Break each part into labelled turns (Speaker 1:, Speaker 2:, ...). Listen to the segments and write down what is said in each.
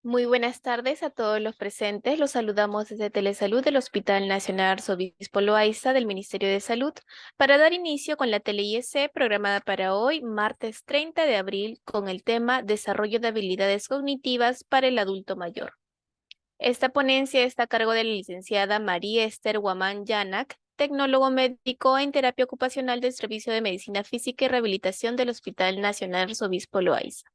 Speaker 1: Muy buenas tardes a todos los presentes. Los saludamos desde Telesalud del Hospital Nacional Arzobispo Loaiza del Ministerio de Salud para dar inicio con la Tele-IEC programada para hoy, martes 30 de abril, con el tema Desarrollo de habilidades cognitivas para el adulto mayor. Esta ponencia está a cargo de la licenciada María Esther Guamán Yanak, tecnólogo médico en terapia ocupacional del Servicio de Medicina Física y Rehabilitación del Hospital Nacional Arzobispo Loaiza.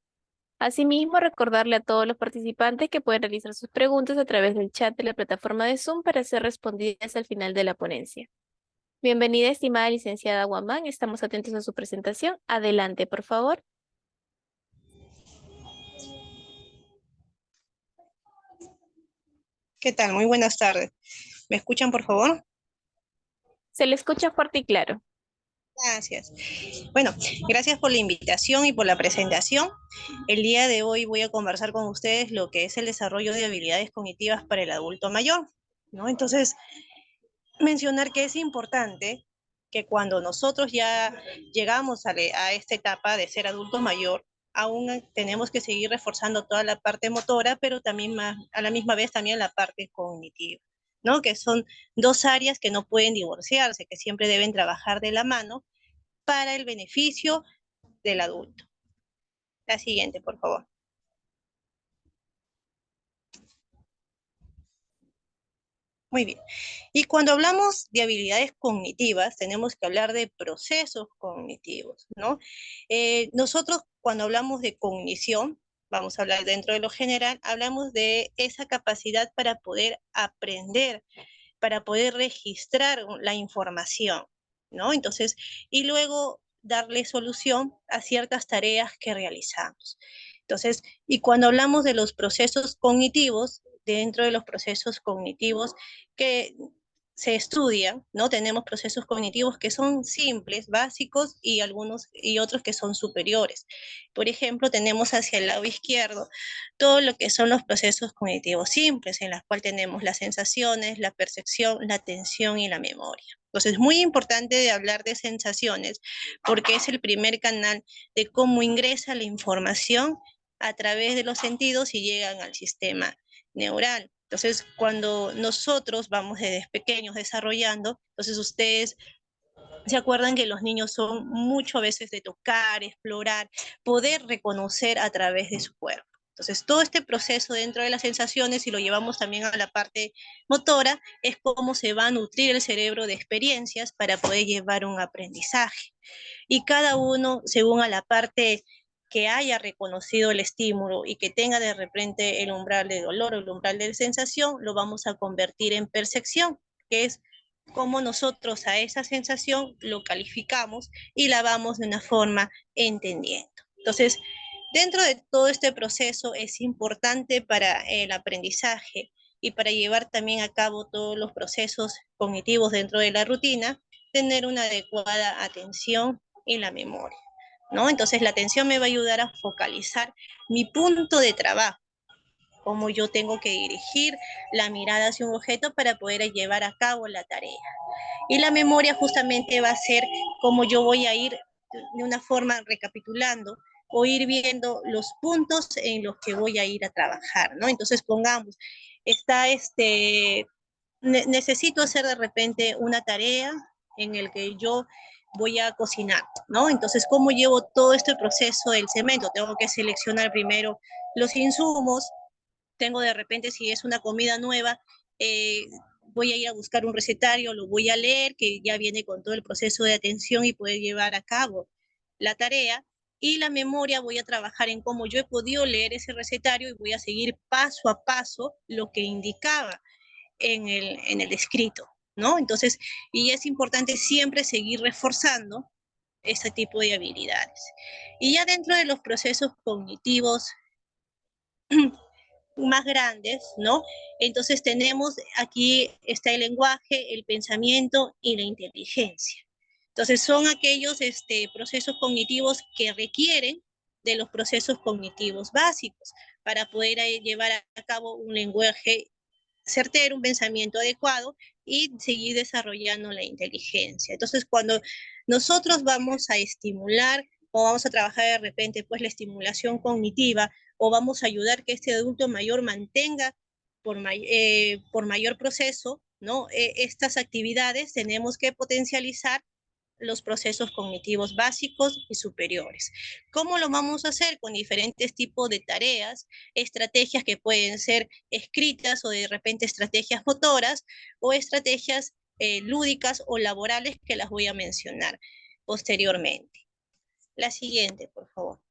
Speaker 1: Asimismo, recordarle a todos los participantes que pueden realizar sus preguntas a través del chat de la plataforma de Zoom para ser respondidas al final de la ponencia. Bienvenida, estimada licenciada Guamán. Estamos atentos a su presentación. Adelante, por favor.
Speaker 2: ¿Qué tal? Muy buenas tardes. ¿Me escuchan, por favor?
Speaker 1: Se le escucha fuerte y claro.
Speaker 2: Gracias. Bueno, gracias por la invitación y por la presentación. El día de hoy voy a conversar con ustedes lo que es el desarrollo de habilidades cognitivas para el adulto mayor, ¿no? Entonces, mencionar que es importante que cuando nosotros ya llegamos a esta etapa de ser adulto mayor, aún tenemos que seguir reforzando toda la parte motora, pero también a la misma vez también la parte cognitiva, ¿no? Que son dos áreas que no pueden divorciarse, que siempre deben trabajar de la mano para el beneficio del adulto. La siguiente, por favor. Muy bien. Y cuando hablamos de habilidades cognitivas, tenemos que hablar de procesos cognitivos, ¿no? Nosotros cuando hablamos de cognición, vamos a hablar dentro de lo general, hablamos de esa capacidad para poder aprender, para poder registrar la información, ¿no? Entonces, y luego darle solución a ciertas tareas que realizamos. Entonces, y cuando hablamos de los procesos cognitivos, dentro de los procesos cognitivos que se estudian, ¿no? Tenemos procesos cognitivos que son simples, básicos, y algunos y otros que son superiores. Por ejemplo, tenemos hacia el lado izquierdo todo lo que son los procesos cognitivos simples, en las cuales tenemos las sensaciones, la percepción, la atención y la memoria. Entonces, es muy importante de hablar de sensaciones porque es el primer canal de cómo ingresa la información a través de los sentidos y llegan al sistema neural. Entonces, cuando nosotros vamos desde pequeños desarrollando, entonces ustedes se acuerdan que los niños son mucho a veces de tocar, explorar, poder reconocer a través de su cuerpo. Entonces, todo este proceso dentro de las sensaciones, si lo llevamos también a la parte motora, es cómo se va a nutrir el cerebro de experiencias para poder llevar un aprendizaje. Y cada uno, según a la parte que haya reconocido el estímulo y que tenga de repente el umbral de dolor o el umbral de sensación, lo vamos a convertir en percepción, que es cómo nosotros a esa sensación lo calificamos y la vamos de una forma entendiendo. Entonces, dentro de todo este proceso es importante para el aprendizaje y para llevar también a cabo todos los procesos cognitivos dentro de la rutina, tener una adecuada atención y la memoria, ¿no? Entonces la atención me va a ayudar a focalizar mi punto de trabajo, cómo yo tengo que dirigir la mirada hacia un objeto para poder llevar a cabo la tarea. Y la memoria justamente va a ser cómo yo voy a ir de una forma recapitulando o ir viendo los puntos en los que voy a ir a trabajar, ¿no? Entonces pongamos, está necesito hacer de repente una tarea en el que yo voy a cocinar, ¿no? Entonces, ¿cómo llevo todo este proceso del cemento? Tengo que seleccionar primero los insumos, tengo de repente, si es una comida nueva, eh, voy a ir a buscar un recetario, lo voy a leer, que ya viene con todo el proceso de atención y poder llevar a cabo la tarea. Y la memoria voy a trabajar en cómo yo he podido leer ese recetario y voy a seguir paso a paso lo que indicaba en el escrito, ¿no? Entonces, y es importante siempre seguir reforzando ese tipo de habilidades. Y ya dentro de los procesos cognitivos más grandes, ¿no? Entonces tenemos aquí está el lenguaje, el pensamiento y la inteligencia. Entonces son aquellos procesos cognitivos que requieren de los procesos cognitivos básicos para poder llevar a cabo un lenguaje certero, un pensamiento adecuado y seguir desarrollando la inteligencia. Entonces, cuando nosotros vamos a estimular o vamos a trabajar de repente, pues la estimulación cognitiva, o vamos a ayudar que este adulto mayor mantenga por mayor proceso, ¿no? Estas actividades tenemos que potencializar los procesos cognitivos básicos y superiores. ¿Cómo lo vamos a hacer? Con diferentes tipos de tareas, estrategias que pueden ser escritas o de repente estrategias motoras o estrategias lúdicas o laborales que las voy a mencionar posteriormente. La siguiente, por favor.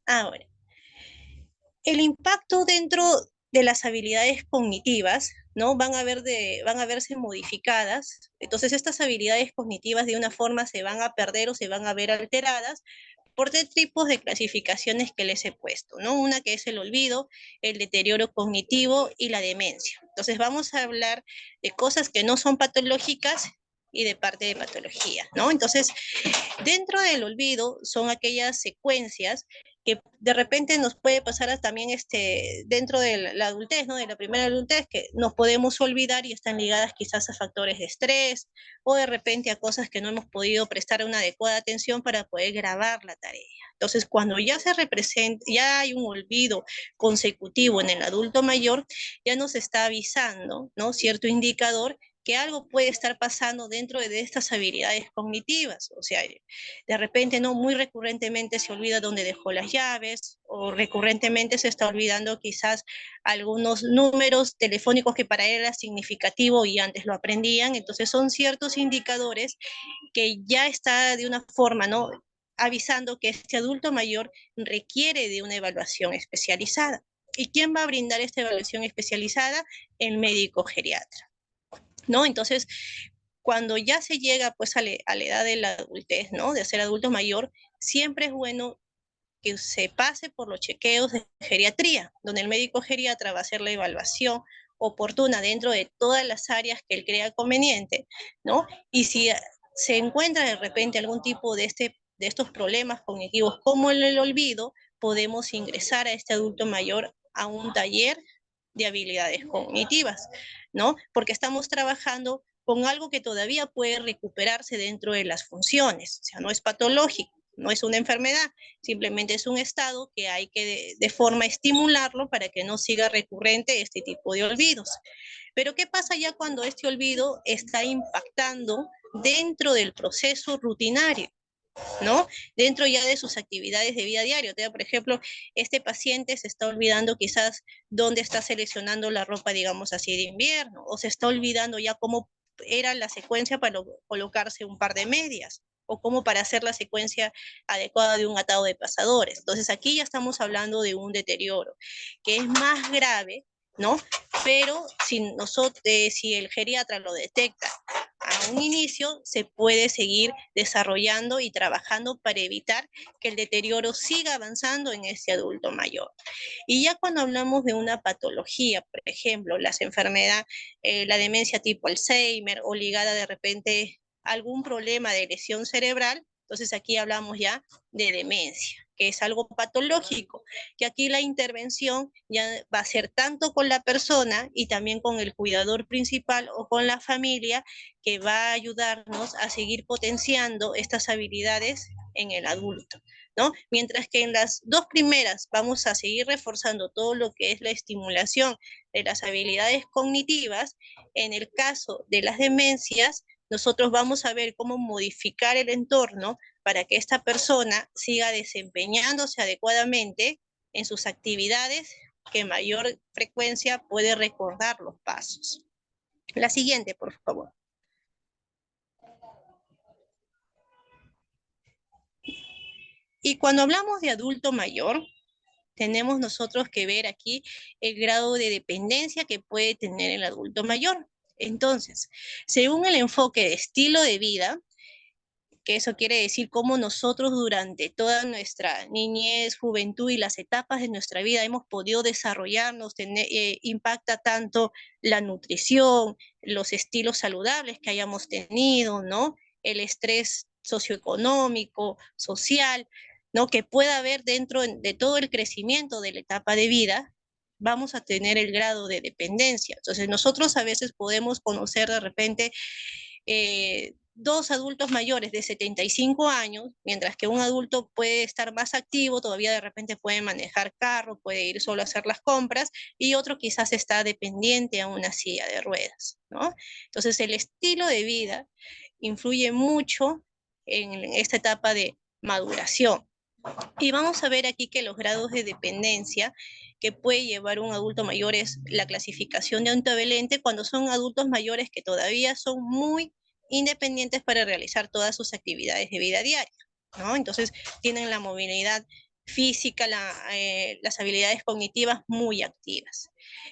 Speaker 2: Ahora, el impacto dentro de las habilidades cognitivas, ¿no? Van a verse modificadas. Entonces, estas habilidades cognitivas de una forma se van a perder o se van a ver alteradas por tres tipos de clasificaciones que les he puesto, ¿no? Una que es el olvido, el deterioro cognitivo y la demencia. Entonces, vamos a hablar de cosas que no son patológicas y de parte de patología, ¿no? Entonces, dentro del olvido son aquellas secuencias que de repente nos puede pasar también dentro de la adultez, ¿no? De la primera adultez, que nos podemos olvidar y están ligadas quizás a factores de estrés o de repente a cosas que no hemos podido prestar una adecuada atención para poder grabar la tarea. Entonces, cuando ya se representa, ya hay un olvido consecutivo en el adulto mayor, ya nos está avisando, ¿no? Cierto indicador que algo puede estar pasando dentro de estas habilidades cognitivas. O sea, de repente, no, muy recurrentemente se olvida dónde dejó las llaves o recurrentemente se está olvidando quizás algunos números telefónicos que para él era significativo y antes lo aprendían. Entonces son ciertos indicadores que ya está de una forma, ¿no? Avisando que este adulto mayor requiere de una evaluación especializada. ¿Y quién va a brindar esta evaluación especializada? El médico geriatra, ¿no? Entonces, cuando ya se llega pues a la edad de la adultez, ¿no? De ser adulto mayor, siempre es bueno que se pase por los chequeos de geriatría, donde el médico geriatra va a hacer la evaluación oportuna dentro de todas las áreas que él crea conveniente, ¿no? Y si se encuentra de repente algún tipo de estos problemas cognitivos como el olvido, podemos ingresar a este adulto mayor a un taller de habilidades cognitivas, ¿no? Porque estamos trabajando con algo que todavía puede recuperarse dentro de las funciones, o sea, no es patológico, no es una enfermedad, simplemente es un estado que hay que de forma estimularlo para que no siga recurrente este tipo de olvidos. Pero ¿qué pasa ya cuando este olvido está impactando dentro del proceso rutinario? ¿No? Dentro ya de sus actividades de vida diaria. Por ejemplo, este paciente se está olvidando quizás dónde está seleccionando la ropa, digamos así, de invierno, o se está olvidando ya cómo era la secuencia para colocarse un par de medias, o cómo para hacer la secuencia adecuada de un atado de pasadores. Entonces aquí ya estamos hablando de un deterioro que es más grave, ¿no? Pero si el geriatra lo detecta a un inicio, se puede seguir desarrollando y trabajando para evitar que el deterioro siga avanzando en este adulto mayor. Y ya cuando hablamos de una patología, por ejemplo, las enfermedades, la demencia tipo Alzheimer o ligada de repente a algún problema de lesión cerebral, entonces aquí hablamos ya de demencia, que es algo patológico, que aquí la intervención ya va a ser tanto con la persona y también con el cuidador principal o con la familia, que va a ayudarnos a seguir potenciando estas habilidades en el adulto, ¿no? Mientras que en las dos primeras vamos a seguir reforzando todo lo que es la estimulación de las habilidades cognitivas, en el caso de las demencias, nosotros vamos a ver cómo modificar el entorno para que esta persona siga desempeñándose adecuadamente en sus actividades, que mayor frecuencia puede recordar los pasos. La siguiente, por favor. Y cuando hablamos de adulto mayor, tenemos nosotros que ver aquí el grado de dependencia que puede tener el adulto mayor. Entonces, según el enfoque de estilo de vida, que eso quiere decir cómo nosotros durante toda nuestra niñez, juventud y las etapas de nuestra vida hemos podido desarrollarnos, impacta tanto la nutrición, los estilos saludables que hayamos tenido, ¿no? El estrés socioeconómico, social, ¿no? Que pueda haber dentro de todo el crecimiento de la etapa de vida, vamos a tener el grado de dependencia. Entonces nosotros a veces podemos conocer de repente dos adultos mayores de 75 años, mientras que un adulto puede estar más activo, todavía de repente puede manejar carro, puede ir solo a hacer las compras, y otro quizás está dependiente a una silla de ruedas, ¿no? Entonces el estilo de vida influye mucho en esta etapa de maduración. Y vamos a ver aquí que los grados de dependencia que puede llevar un adulto mayor es la clasificación de ontovalente cuando son adultos mayores que todavía son muy independientes para realizar todas sus actividades de vida diaria, ¿no? Entonces tienen la movilidad física, las habilidades cognitivas muy activas.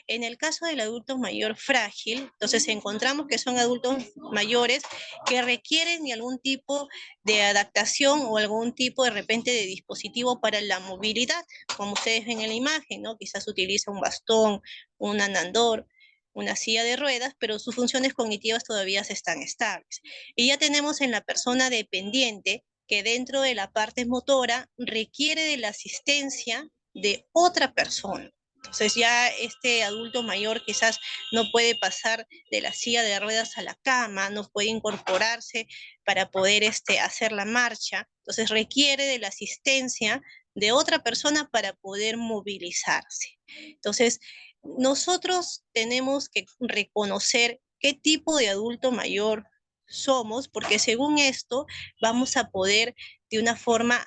Speaker 2: En el caso del adulto mayor frágil, entonces encontramos que son adultos mayores que requieren de algún tipo de adaptación o algún tipo de repente de dispositivo para la movilidad, como ustedes ven en la imagen, ¿no? Quizás utiliza un bastón, un andador, una silla de ruedas, pero sus funciones cognitivas todavía están estables. Y ya tenemos en la persona dependiente que dentro de la parte motora requiere de la asistencia de otra persona. Entonces ya este adulto mayor quizás no puede pasar de la silla de ruedas a la cama, no puede incorporarse para poder hacer la marcha. Entonces requiere de la asistencia de otra persona para poder movilizarse. Entonces, nosotros tenemos que reconocer qué tipo de adulto mayor somos, porque según esto vamos a poder de una forma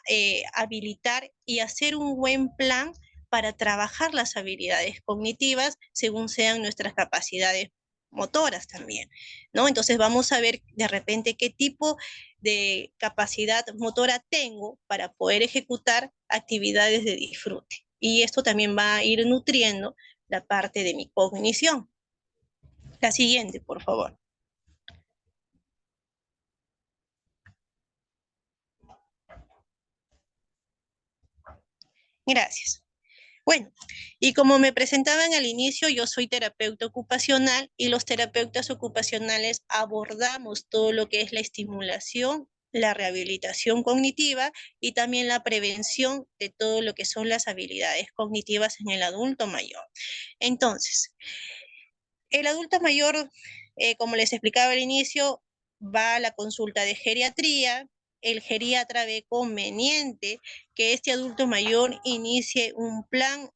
Speaker 2: habilitar y hacer un buen plan para trabajar las habilidades cognitivas según sean nuestras capacidades motoras también, ¿no? Entonces vamos a ver de repente qué tipo de capacidad motora tengo para poder ejecutar actividades de disfrute. Y esto también va a ir nutriendo la parte de mi cognición. La siguiente, por favor. Gracias. Bueno, y como me presentaban al inicio, yo soy terapeuta ocupacional y los terapeutas ocupacionales abordamos todo lo que es la estimulación, la rehabilitación cognitiva y también la prevención de todo lo que son las habilidades cognitivas en el adulto mayor. Entonces, el adulto mayor, como les explicaba al inicio, va a la consulta de geriatría. El geriatra ve conveniente que este adulto mayor inicie un plan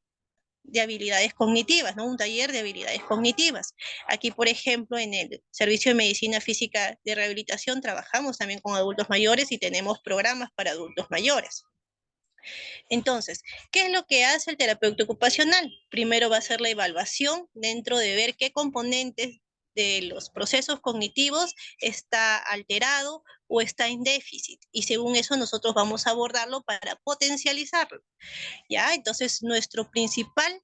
Speaker 2: de habilidades cognitivas, ¿no? Un taller de habilidades cognitivas. Aquí, por ejemplo, en el Servicio de Medicina Física de Rehabilitación trabajamos también con adultos mayores y tenemos programas para adultos mayores. Entonces, ¿qué es lo que hace el terapeuta ocupacional? Primero va a hacer la evaluación dentro de ver qué componentes de los procesos cognitivos está alterado o está en déficit. Y según eso nosotros vamos a abordarlo para potencializarlo. ¿Ya? Entonces, nuestro principal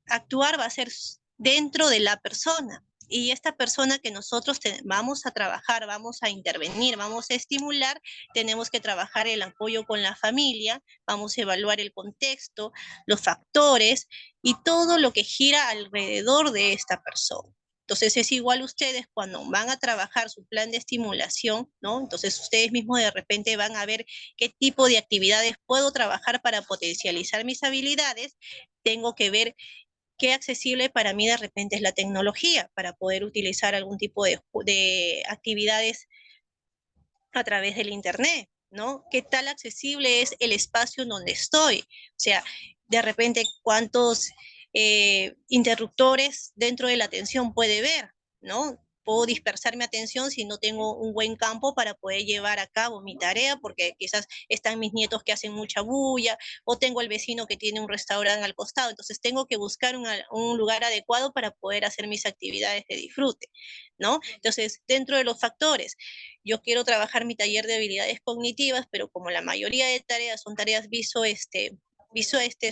Speaker 2: actuar va a ser dentro de la persona. Y esta persona que nosotros vamos a trabajar, vamos a intervenir, vamos a estimular, tenemos que trabajar el apoyo con la familia, vamos a evaluar el contexto, los factores y todo lo que gira alrededor de esta persona. Entonces es igual ustedes cuando van a trabajar su plan de estimulación, ¿no? Entonces ustedes mismos de repente van a ver qué tipo de actividades puedo trabajar para potencializar mis habilidades. Tengo que ver qué accesible para mí de repente es la tecnología para poder utilizar algún tipo de actividades a través del Internet, ¿no? ¿Qué tal accesible es el espacio en donde estoy? O sea, de repente, ¿cuántos interruptores dentro de la atención puede ver, ¿no? Puedo dispersar mi atención si no tengo un buen campo para poder llevar a cabo mi tarea, porque quizás están mis nietos que hacen mucha bulla, o tengo el vecino que tiene un restaurante al costado, entonces tengo que buscar un lugar adecuado para poder hacer mis actividades de disfrute, ¿no? Entonces, dentro de los factores, yo quiero trabajar mi taller de habilidades cognitivas, pero como la mayoría de tareas son tareas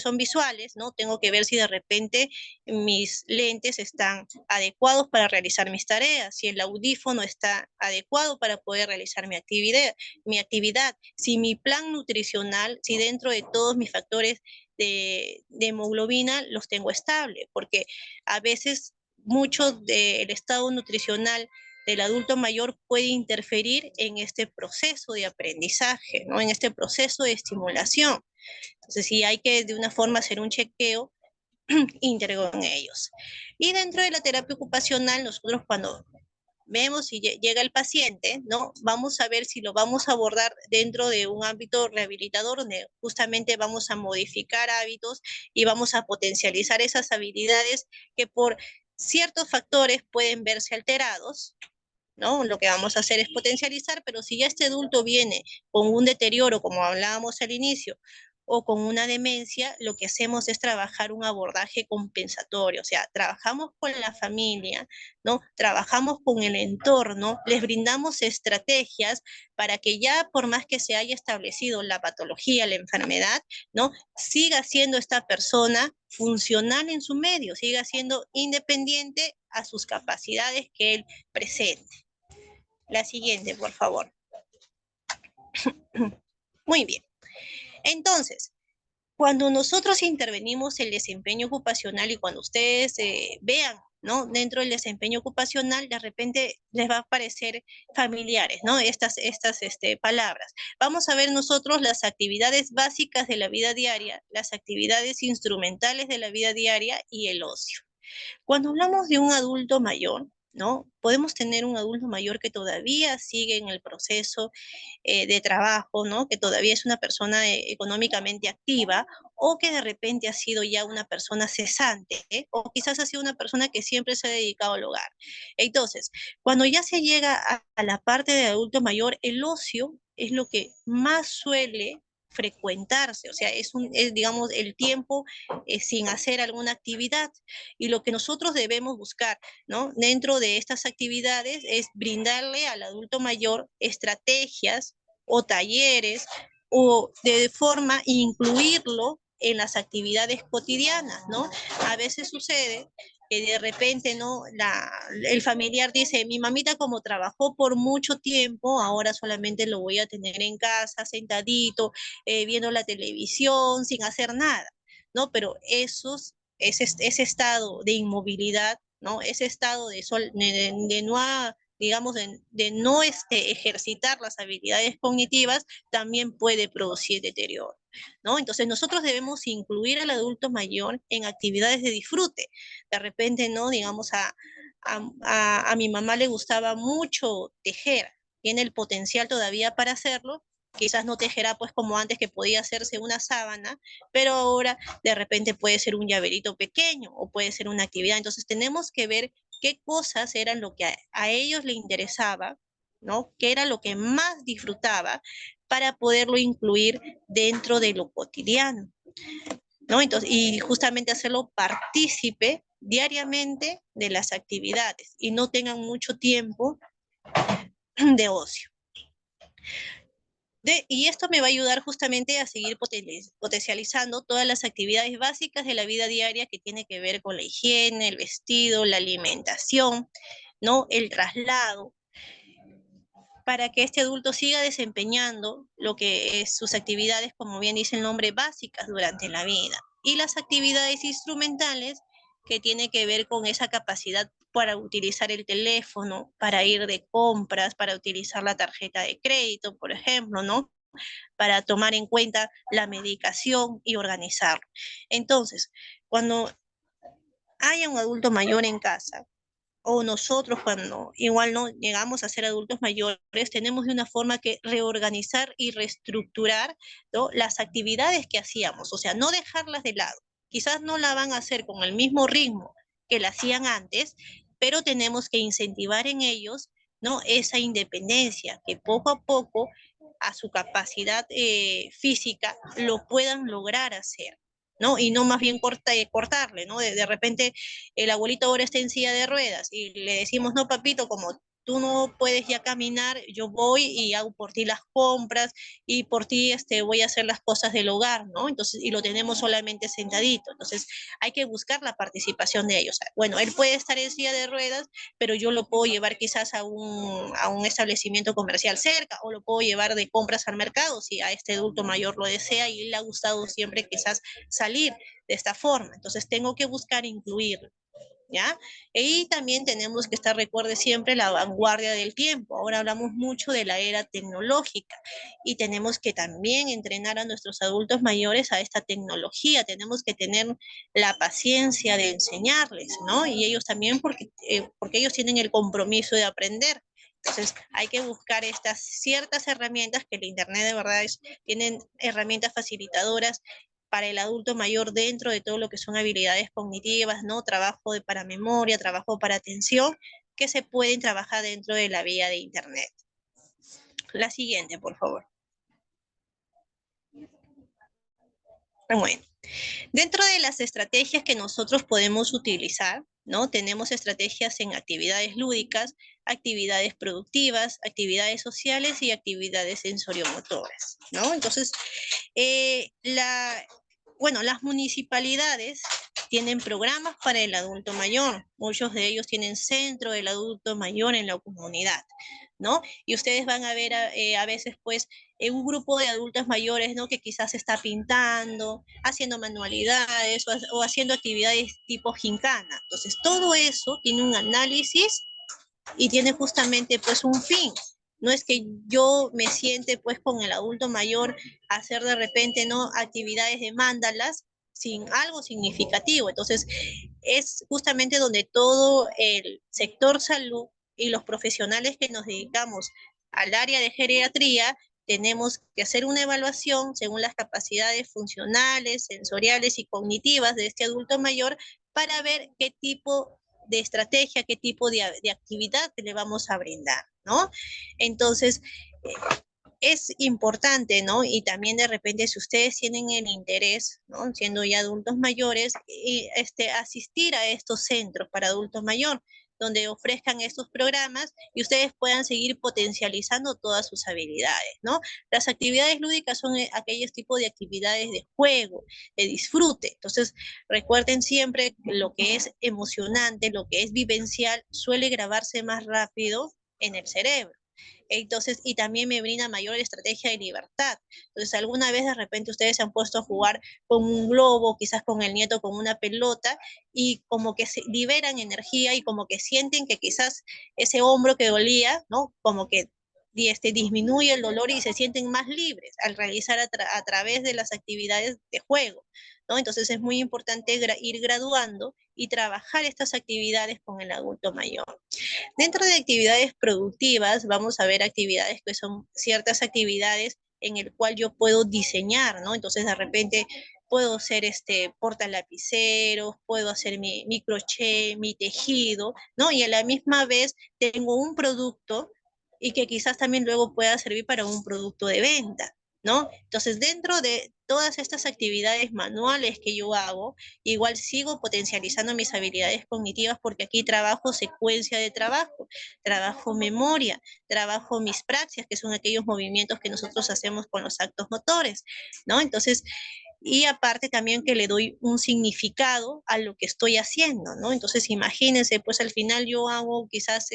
Speaker 2: son visuales, ¿no? Tengo que ver si de repente mis lentes están adecuados para realizar mis tareas, si el audífono está adecuado para poder realizar mi actividad, si mi plan nutricional, si dentro de todos mis factores de hemoglobina los tengo estable, porque a veces mucho del estado nutricional del adulto mayor puede interferir en este proceso de aprendizaje, ¿no? En este proceso de estimulación. Entonces, sí hay que de una forma hacer un chequeo íntegro en ellos. Y dentro de la terapia ocupacional, nosotros cuando vemos si llega el paciente, ¿no? Vamos a ver si lo vamos a abordar dentro de un ámbito rehabilitador, donde justamente vamos a modificar hábitos y vamos a potencializar esas habilidades que por ciertos factores pueden verse alterados, ¿no? Lo que vamos a hacer es potencializar, pero si ya este adulto viene con un deterioro, como hablábamos al inicio, o con una demencia, lo que hacemos es trabajar un abordaje compensatorio, o sea, trabajamos con la familia, ¿no? Trabajamos con el entorno, les brindamos estrategias para que ya por más que se haya establecido la patología, la enfermedad, ¿no? Siga siendo esta persona funcional en su medio, siga siendo independiente a sus capacidades que él presente. La siguiente, por favor. Muy bien. Entonces, cuando nosotros intervenimos el desempeño ocupacional y cuando ustedes vean, ¿no? Dentro del desempeño ocupacional, de repente les va a parecer familiares, ¿no? Estas palabras. Vamos a ver nosotros las actividades básicas de la vida diaria, las actividades instrumentales de la vida diaria y el ocio. Cuando hablamos de un adulto mayor, ¿no? Podemos tener un adulto mayor que todavía sigue en el proceso de trabajo, ¿no? Que todavía es una persona económicamente activa o que de repente ha sido ya una persona cesante, o quizás ha sido una persona que siempre se ha dedicado al hogar. Entonces, cuando ya se llega a la parte de adulto mayor, el ocio es lo que más suele frecuentarse, o sea, es digamos, el tiempo sin hacer alguna actividad. Y lo que nosotros debemos buscar, ¿no? Dentro de estas actividades es brindarle al adulto mayor estrategias o talleres o de forma incluirlo en las actividades cotidianas, ¿no? A veces sucede que de repente, ¿no? El familiar dice, mi mamita como trabajó por mucho tiempo, ahora solamente lo voy a tener en casa, sentadito, viendo la televisión, sin hacer nada, ¿no? Pero ese estado de inmovilidad, ¿no? Ese estado de no, digamos, de no ejercitar las habilidades cognitivas, también puede producir deterioro, ¿no? Entonces nosotros debemos incluir al adulto mayor en actividades de disfrute. De repente, ¿no? Digamos, a mi mamá le gustaba mucho tejer, tiene el potencial todavía para hacerlo, quizás no tejerá pues como antes que podía hacerse una sábana, pero ahora de repente puede ser un llaverito pequeño o puede ser una actividad. Entonces tenemos que ver qué cosas eran lo que a ellos le interesaba, ¿no? ¿Qué era lo que más disfrutaba para poderlo incluir dentro de lo cotidiano, ¿no? Entonces, y justamente hacerlo partícipe diariamente de las actividades y no tengan mucho tiempo de ocio. Y esto me va a ayudar justamente a seguir potencializando todas las actividades básicas de la vida diaria que tiene que ver con la higiene, el vestido, la alimentación, ¿no? El traslado, para que este adulto siga desempeñando lo que es sus actividades, como bien dice el nombre, básicas durante la vida. Y las actividades instrumentales que tiene que ver con esa capacidad para utilizar el teléfono, para ir de compras, para utilizar la tarjeta de crédito, por ejemplo, ¿no? Para tomar en cuenta la medicación y organizarlo. Entonces, cuando haya un adulto mayor en casa, o nosotros cuando igual no llegamos a ser adultos mayores, tenemos de una forma que reorganizar y reestructurar, ¿no? Las actividades que hacíamos, o sea, no dejarlas de lado. Quizás no la van a hacer con el mismo ritmo que la hacían antes, pero tenemos que incentivar en ellos, ¿no? Esa independencia, que poco a poco a su capacidad física lo puedan lograr hacer, ¿no? Y no más bien cortarle, ¿no? De repente el abuelito ahora está en silla de ruedas y le decimos, no, papito, como tú no puedes ya caminar, yo voy y hago por ti las compras y por ti voy a hacer las cosas del hogar, ¿no? Entonces, y lo tenemos solamente sentadito. Entonces, hay que buscar la participación de ellos. Bueno, él puede estar en silla de ruedas, pero yo lo puedo llevar quizás a un establecimiento comercial cerca o lo puedo llevar de compras al mercado si a este adulto mayor lo desea y le ha gustado siempre quizás salir de esta forma. Entonces, tengo que buscar incluirlo. ¿ya? Y también tenemos que estar, recuerde siempre, la vanguardia del tiempo. Ahora hablamos mucho de la era tecnológica y tenemos que también entrenar a nuestros adultos mayores a esta tecnología. Tenemos que tener la paciencia de enseñarles, ¿no? Y ellos también porque ellos tienen el compromiso de aprender. Entonces, hay que buscar estas ciertas herramientas que el Internet de verdad tienen herramientas facilitadoras para el adulto mayor dentro de todo lo que son habilidades cognitivas, ¿no? Trabajo para memoria, trabajo para atención, que se pueden trabajar dentro de la vía de Internet. La siguiente, por favor. Bueno, dentro de las estrategias que nosotros podemos utilizar, ¿no? Tenemos estrategias en actividades lúdicas, actividades productivas, actividades sociales y actividades sensoriomotoras, ¿no? Entonces, bueno, las municipalidades tienen programas para el adulto mayor. Muchos de ellos tienen centro del adulto mayor en la comunidad, ¿no? Y ustedes van a ver a veces, pues, un grupo de adultos mayores, ¿no? Que quizás está pintando, haciendo manualidades o haciendo actividades tipo gincana. Entonces, todo eso tiene un análisis y tiene justamente, pues, un fin. No es que yo me siente, pues, con el adulto mayor a hacer de repente, ¿no? Actividades de mándalas sin algo significativo. Entonces, es justamente donde todo el sector salud y los profesionales que nos dedicamos al área de geriatría tenemos que hacer una evaluación según las capacidades funcionales, sensoriales y cognitivas de este adulto mayor para ver qué tipo de estrategia, qué tipo de actividad le vamos a brindar, ¿no? Entonces, es importante, ¿no? Y también de repente, si ustedes tienen el interés, ¿no? Siendo ya adultos mayores, asistir a estos centros para adultos mayores, donde ofrezcan estos programas y ustedes puedan seguir potencializando todas sus habilidades, ¿no? Las actividades lúdicas son aquellos tipos de actividades de juego, de disfrute. Entonces, recuerden siempre que lo que es emocionante, lo que es vivencial, suele grabarse más rápido en el cerebro. Entonces, y también me brinda mayor estrategia de libertad. Entonces, alguna vez de repente ustedes se han puesto a jugar con un globo, quizás con el nieto, con una pelota, y como que se liberan energía y como que sienten que quizás ese hombro que dolía, ¿no? Como que disminuye el dolor y se sienten más libres al realizar a través de las actividades de juego, ¿no? Entonces es muy importante ir graduando y trabajar estas actividades con el adulto mayor. Dentro de actividades productivas, vamos a ver actividades que son ciertas actividades en el cual yo puedo diseñar, ¿no? Entonces, de repente puedo hacer portalapiceros, puedo hacer mi crochet, mi tejido, ¿no? Y a la misma vez tengo un producto y que quizás también luego pueda servir para un producto de venta, ¿no? Entonces, dentro de todas estas actividades manuales que yo hago, igual sigo potencializando mis habilidades cognitivas porque aquí trabajo secuencia de trabajo, trabajo memoria, trabajo mis praxias, que son aquellos movimientos que nosotros hacemos con los actos motores, ¿no? Entonces, y aparte también que le doy un significado a lo que estoy haciendo, ¿no? Entonces, imagínense, pues al final yo hago quizás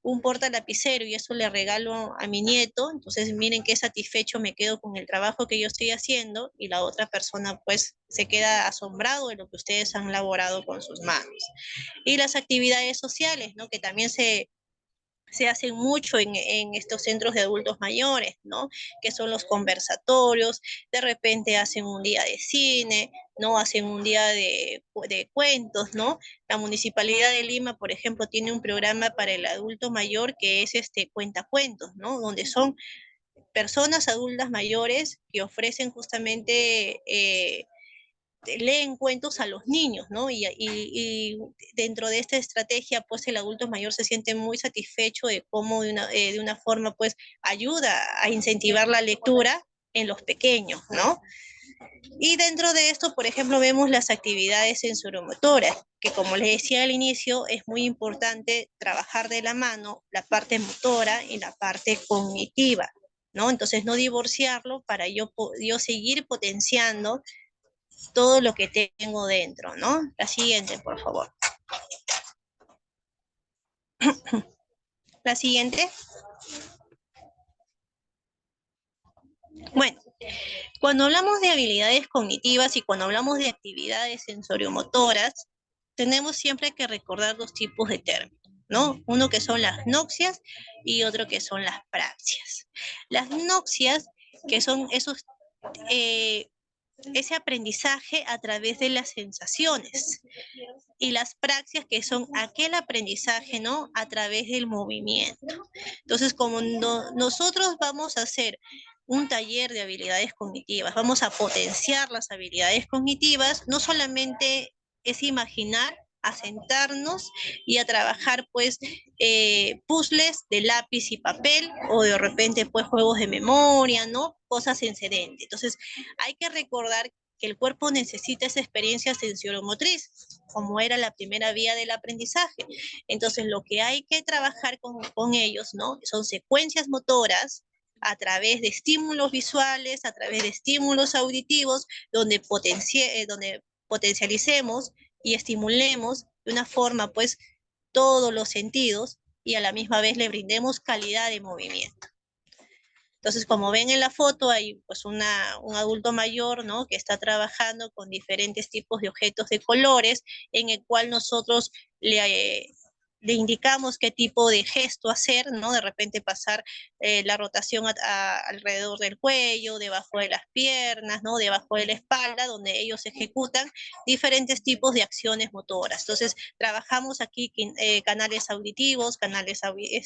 Speaker 2: un porta lapicero y eso le regalo a mi nieto, entonces miren qué satisfecho me quedo con el trabajo que yo estoy haciendo y la otra persona pues se queda asombrado de lo que ustedes han laborado con sus manos. Y las actividades sociales, ¿no? Que también se hacen mucho en estos centros de adultos mayores, ¿no? Que son los conversatorios, de repente hacen un día de cine, ¿no? Hacen un día de cuentos, ¿no? La Municipalidad de Lima, por ejemplo, tiene un programa para el adulto mayor que es cuentacuentos, ¿no? Donde son personas adultas mayores que ofrecen justamente leen cuentos a los niños, ¿no? Y dentro de esta estrategia, pues el adulto mayor se siente muy satisfecho de cómo de una forma, pues ayuda a incentivar la lectura en los pequeños, ¿no? Y dentro de esto, por ejemplo, vemos las actividades sensoromotoras, que como les decía al inicio, es muy importante trabajar de la mano la parte motora y la parte cognitiva, ¿no? Entonces, no divorciarlo para yo seguir potenciando todo lo que tengo dentro, ¿no? La siguiente, por favor. La siguiente. Bueno, cuando hablamos de habilidades cognitivas y cuando hablamos de actividades sensoriomotoras, tenemos siempre que recordar dos tipos de términos, ¿no? Uno que son las noxias y otro que son las praxias. Las noxias, que son ese aprendizaje a través de las sensaciones, y las praxias, que son aquel aprendizaje, ¿no? A través del movimiento. Entonces, como nosotros vamos a hacer un taller de habilidades cognitivas, vamos a potenciar las habilidades cognitivas, no solamente es imaginar, a sentarnos y a trabajar pues puzzles de lápiz y papel o de repente pues juegos de memoria, ¿no? Cosas en sedente. Entonces hay que recordar que el cuerpo necesita esa experiencia sensoromotriz, como era la primera vía del aprendizaje. Entonces, lo que hay que trabajar con ellos, ¿no? Son secuencias motoras a través de estímulos visuales, a través de estímulos auditivos, donde potencialicemos y estimulemos de una forma, pues, todos los sentidos y a la misma vez le brindemos calidad de movimiento. Entonces, como ven en la foto, hay pues un adulto mayor, ¿no? Que está trabajando con diferentes tipos de objetos de colores, en el cual nosotros le indicamos qué tipo de gesto hacer, ¿no? De repente pasar la rotación alrededor del cuello, debajo de las piernas, ¿no? Debajo de la espalda, donde ellos ejecutan diferentes tipos de acciones motoras. Entonces, trabajamos aquí canales auditivos, canales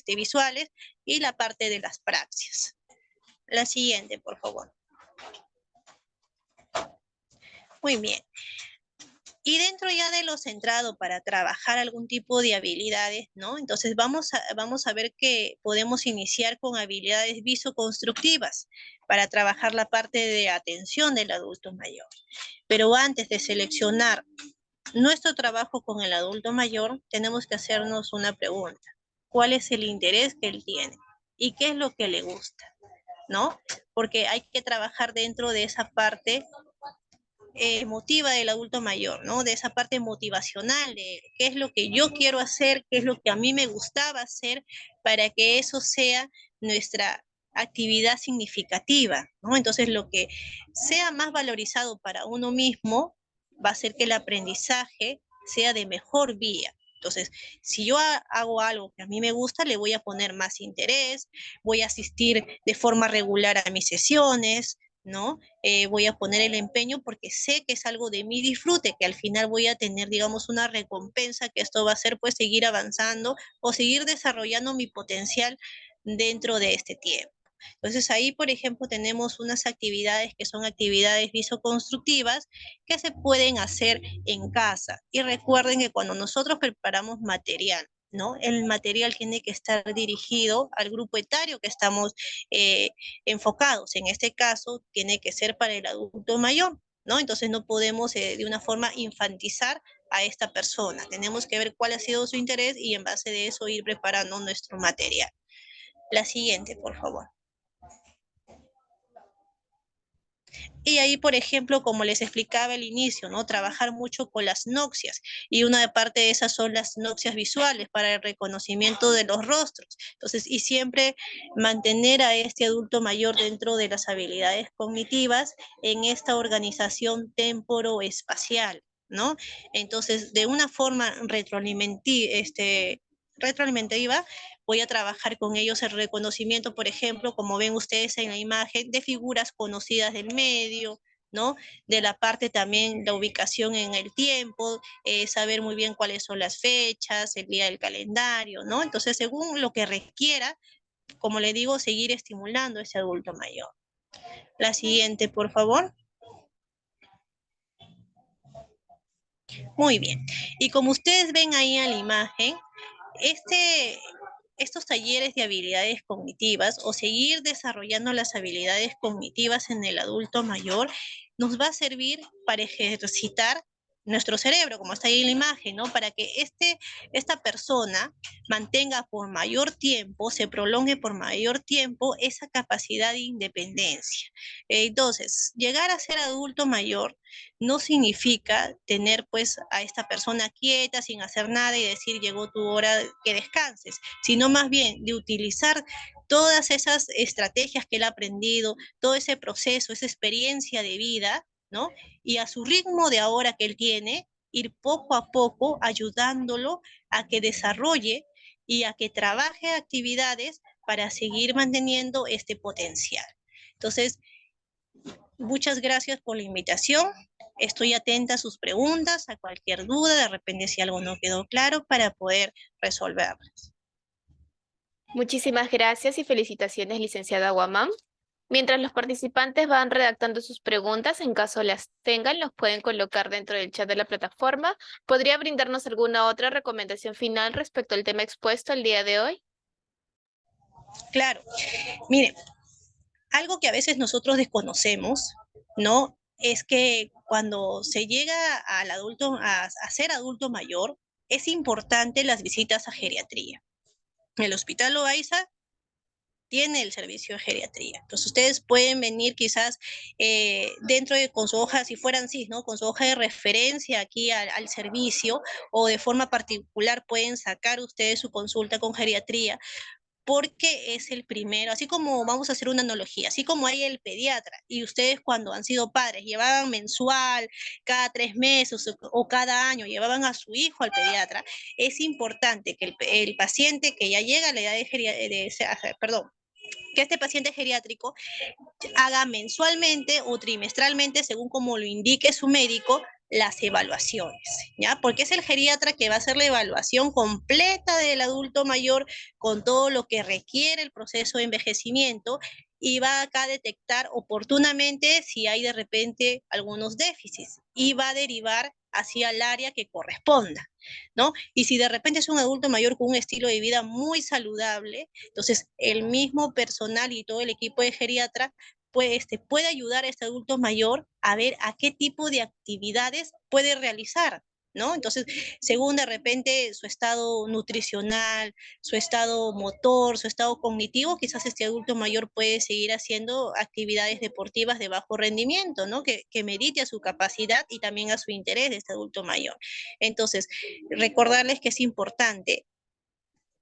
Speaker 2: visuales y la parte de las praxias. La siguiente, por favor. Muy bien. Y dentro ya de lo centrado para trabajar algún tipo de habilidades, ¿no? Entonces vamos a ver que podemos iniciar con habilidades visoconstructivas para trabajar la parte de atención del adulto mayor. Pero antes de seleccionar nuestro trabajo con el adulto mayor, tenemos que hacernos una pregunta. ¿Cuál es el interés que él tiene? ¿Y qué es lo que le gusta? ¿No? Porque hay que trabajar dentro de esa parte emotiva del adulto mayor, ¿no? De esa parte motivacional, de qué es lo que yo quiero hacer, qué es lo que a mí me gustaba hacer, para que eso sea nuestra actividad significativa, ¿no? Entonces, lo que sea más valorizado para uno mismo va a hacer que el aprendizaje sea de mejor vía. Entonces, si yo hago algo que a mí me gusta, le voy a poner más interés, voy a asistir de forma regular a mis sesiones, ¿no? Voy a poner el empeño porque sé que es algo de mi disfrute, que al final voy a tener, digamos, una recompensa, que esto va a ser pues seguir avanzando o seguir desarrollando mi potencial dentro de este tiempo. Entonces ahí, por ejemplo, tenemos unas actividades que son actividades visoconstructivas que se pueden hacer en casa. Y recuerden que cuando nosotros preparamos material, ¿no? El material tiene que estar dirigido al grupo etario que estamos enfocados. En este caso, tiene que ser para el adulto mayor, ¿no? Entonces no podemos de una forma infantizar a esta persona. Tenemos que ver cuál ha sido su interés y en base de eso ir preparando nuestro material. La siguiente, por favor. Y ahí, por ejemplo, como les explicaba al inicio, ¿no? Trabajar mucho con las noxias. Y una parte de esas son las noxias visuales para el reconocimiento de los rostros. Entonces, y siempre mantener a este adulto mayor dentro de las habilidades cognitivas en esta organización temporoespacial, ¿no? Entonces, de una forma retroalimentativa, voy a trabajar con ellos el reconocimiento, por ejemplo, como ven ustedes en la imagen, de figuras conocidas del medio, ¿no? De la parte también, la ubicación en el tiempo, saber muy bien cuáles son las fechas, el día del calendario, ¿no? Entonces, según lo que requiera, como le digo, seguir estimulando a ese adulto mayor. La siguiente, por favor. Muy bien. Y como ustedes ven ahí en la imagen, estos talleres de habilidades cognitivas o seguir desarrollando las habilidades cognitivas en el adulto mayor nos va a servir para ejercitar nuestro cerebro, como está ahí en la imagen, ¿no? Para que esta persona mantenga por mayor tiempo, se prolongue por mayor tiempo esa capacidad de independencia. Entonces, llegar a ser adulto mayor no significa tener pues a esta persona quieta sin hacer nada y decir llegó tu hora que descanses, sino más bien de utilizar todas esas estrategias que él ha aprendido, todo ese proceso, esa experiencia de vida, ¿no? Y a su ritmo de ahora que él tiene, ir poco a poco ayudándolo a que desarrolle y a que trabaje actividades para seguir manteniendo este potencial. Entonces, muchas gracias por la invitación. Estoy atenta a sus preguntas, a cualquier duda, de repente si algo no quedó claro, para poder resolverlas.
Speaker 1: Muchísimas gracias y felicitaciones, licenciada Guamán. Mientras los participantes van redactando sus preguntas, en caso las tengan, los pueden colocar dentro del chat de la plataforma. ¿Podría brindarnos alguna otra recomendación final respecto al tema expuesto el día de hoy?
Speaker 2: Claro, mire, algo que a veces nosotros desconocemos, ¿no? Es que cuando se llega al adulto, a ser adulto mayor, es importante las visitas a geriatría. El Hospital Loaiza tiene el servicio de geriatría. Entonces ustedes pueden venir quizás dentro de con su hoja, si fueran CIS, ¿no? Con su hoja de referencia aquí al servicio, o de forma particular pueden sacar ustedes su consulta con geriatría, porque es el primero, así como vamos a hacer una analogía, así como hay el pediatra y ustedes cuando han sido padres llevaban mensual, cada 3 meses o cada año llevaban a su hijo al pediatra, es importante que el paciente que ya llega a la edad perdón, que este paciente geriátrico haga mensualmente o trimestralmente, según como lo indique su médico, las evaluaciones, ¿ya? Porque es el geriatra que va a hacer la evaluación completa del adulto mayor con todo lo que requiere el proceso de envejecimiento y va acá a detectar oportunamente si hay de repente algunos déficits y va a derivar hacia el área que corresponda, ¿no? Y si de repente es un adulto mayor con un estilo de vida muy saludable, entonces el mismo personal y todo el equipo de geriatra puede ayudar a este adulto mayor a ver a qué tipo de actividades puede realizar, ¿no? Entonces, según de repente su estado nutricional, su estado motor, su estado cognitivo, quizás este adulto mayor puede seguir haciendo actividades deportivas de bajo rendimiento, ¿no? Que medite a su capacidad y también a su interés de este adulto mayor. Entonces, recordarles que es importante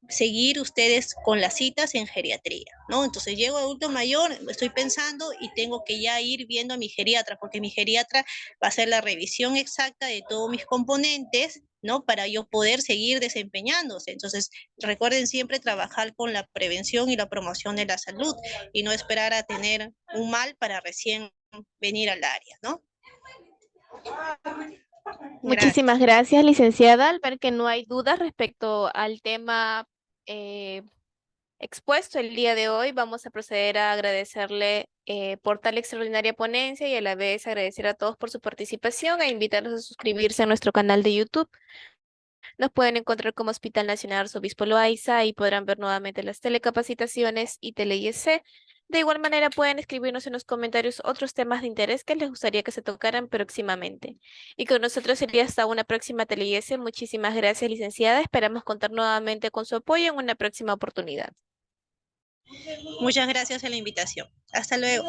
Speaker 2: seguir ustedes con las citas en geriatría, ¿no? Entonces llego a adulto mayor, estoy pensando y tengo que ya ir viendo a mi geriatra, porque mi geriatra va a hacer la revisión exacta de todos mis componentes, ¿no? Para yo poder seguir desempeñándose. Entonces, recuerden siempre trabajar con la prevención y la promoción de la salud y no esperar a tener un mal para recién venir al área, ¿no?
Speaker 1: Muchísimas
Speaker 2: Gracias.
Speaker 1: gracias, licenciada. Al ver que no hay dudas respecto al tema eh, expuesto el día de hoy, vamos a proceder a agradecerle por tal extraordinaria ponencia y a la vez agradecer a todos por su participación e invitarlos a suscribirse a nuestro canal de YouTube. Nos pueden encontrar como Hospital Nacional Arzobispo Loaiza y podrán ver nuevamente las telecapacitaciones y tele-IEC. De igual manera pueden escribirnos en los comentarios otros temas de interés que les gustaría que se tocaran próximamente. Y con nosotros sería hasta una próxima tele-IEC. Muchísimas gracias, licenciada. Esperamos contar nuevamente con su apoyo en una próxima oportunidad.
Speaker 2: Muchas gracias por la invitación. Hasta luego.